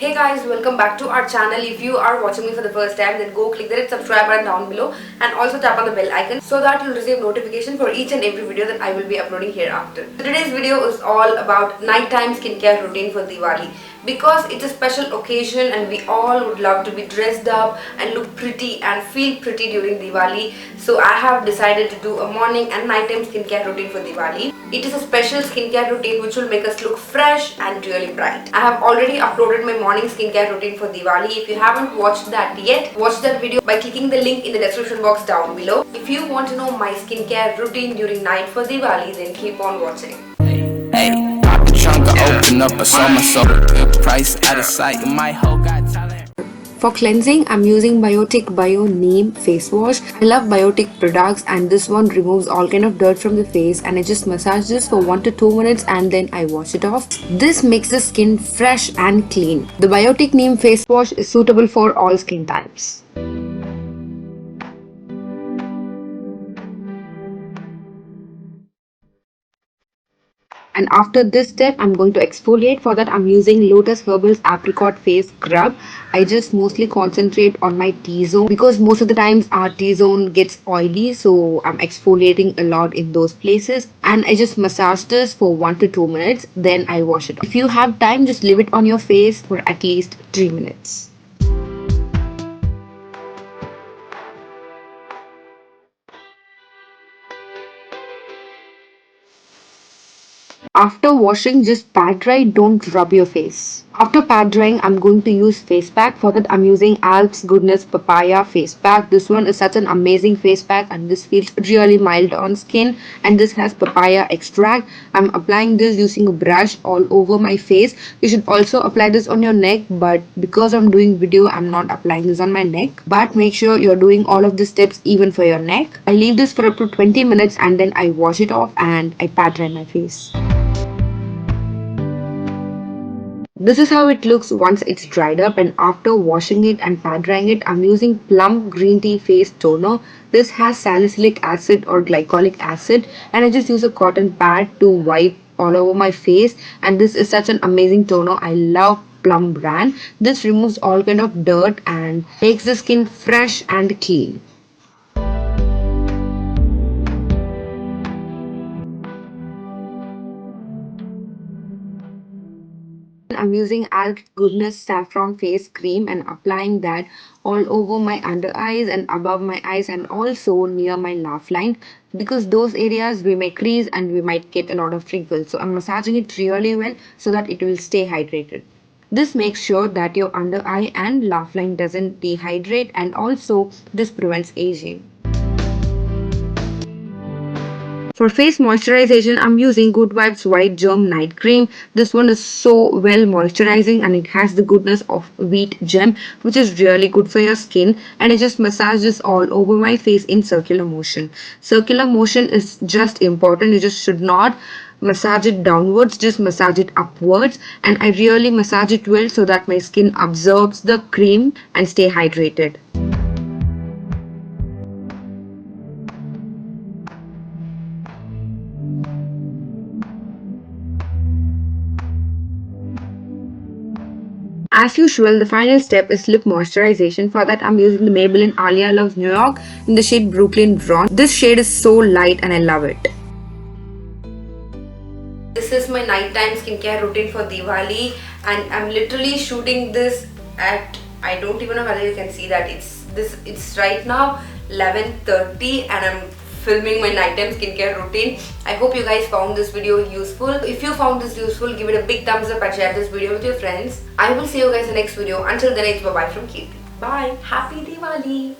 Hey guys, welcome back to our channel. If you are watching me for the first time, then go click the red subscribe button down below and also tap on the bell icon so that you'll receive notification for each and every video that I will be uploading hereafter. So today's video is all about nighttime skincare routine for Diwali. Because it's a special occasion and we all would love to be dressed up and look pretty and feel pretty during Diwali. So I have decided to do a morning and nighttime skincare routine for Diwali. It is a special skincare routine which will make us look fresh and really bright. I have already uploaded my morning skincare routine for Diwali. If you haven't watched that yet, watch that video by clicking the link in the description box down below. If you want to know my skincare routine during night for Diwali, then keep on watching. Hey, pop the trunk, open up, I saw my soul. Price out of sight, my whole got talent. For cleansing, I'm using Biotique Bio Neem face wash. I love Biotique products and this one removes all kind of dirt from the face, and I just massage this for 1 to 2 minutes and then I wash it off. This makes the skin fresh and clean. The Biotique Neem face wash is suitable for all skin types. And after this step, I'm going to exfoliate. For that, I'm using Lotus Herbals Apricot Face Scrub. I just mostly concentrate on my T-zone because most of the times our T-zone gets oily. So I'm exfoliating a lot in those places. And I just massage this for 1 to 2 minutes. Then I wash it off. If you have time, just leave it on your face for at least 3 minutes. After washing, just pat dry, don't rub your face. After pat drying, I'm going to use face pack. For that, I'm using Alps Goodness Papaya face pack. This one is such an amazing face pack and this feels really mild on skin, and this has papaya extract. I'm applying this using a brush all over my face. You should also apply this on your neck, but because I'm doing video, I'm not applying this on my neck. But make sure you're doing all of the steps even for your neck. I leave this for up to 20 minutes and then I wash it off and I pat dry my face. This is how it looks once it's dried up, and after washing it and pat drying it, I'm using Plum green tea face toner. This has salicylic acid or glycolic acid, and I just use a cotton pad to wipe all over my face, and this is such an amazing toner. I love Plum brand. This removes all kind of dirt and makes the skin fresh and clean. I'm using Alps Goodness Saffron Face Cream and applying that all over my under eyes and above my eyes and also near my laugh line, because those areas we may crease and we might get a lot of wrinkles. So I'm massaging it really well so that it will stay hydrated. This makes sure that your under eye and laugh line doesn't dehydrate, and also this prevents aging. For face moisturization, I'm using Good Vibes White Germ Night Cream. This one is so well moisturizing and it has the goodness of wheat germ, which is really good for your skin. And I just massage this all over my face in circular motion. Circular motion is just important. You just should not massage it downwards, just massage it upwards. And I really massage it well so that my skin absorbs the cream and stay hydrated. As usual, the final step is lip moisturization. For that, I'm using the Maybelline Alia Loves New York in the shade Brooklyn Bronze. This shade is so light and I love it. This is my nighttime skincare routine for Diwali, and I'm literally shooting this at, I don't even know whether you can see that, it's right now 11:30 and I'm filming my nighttime skincare routine. I hope you guys found this video useful. If you found this useful, give it a big thumbs up and share this video with your friends. I will see you guys in the next video. Until then, it's bye bye from Keerthi. Bye. Happy Diwali.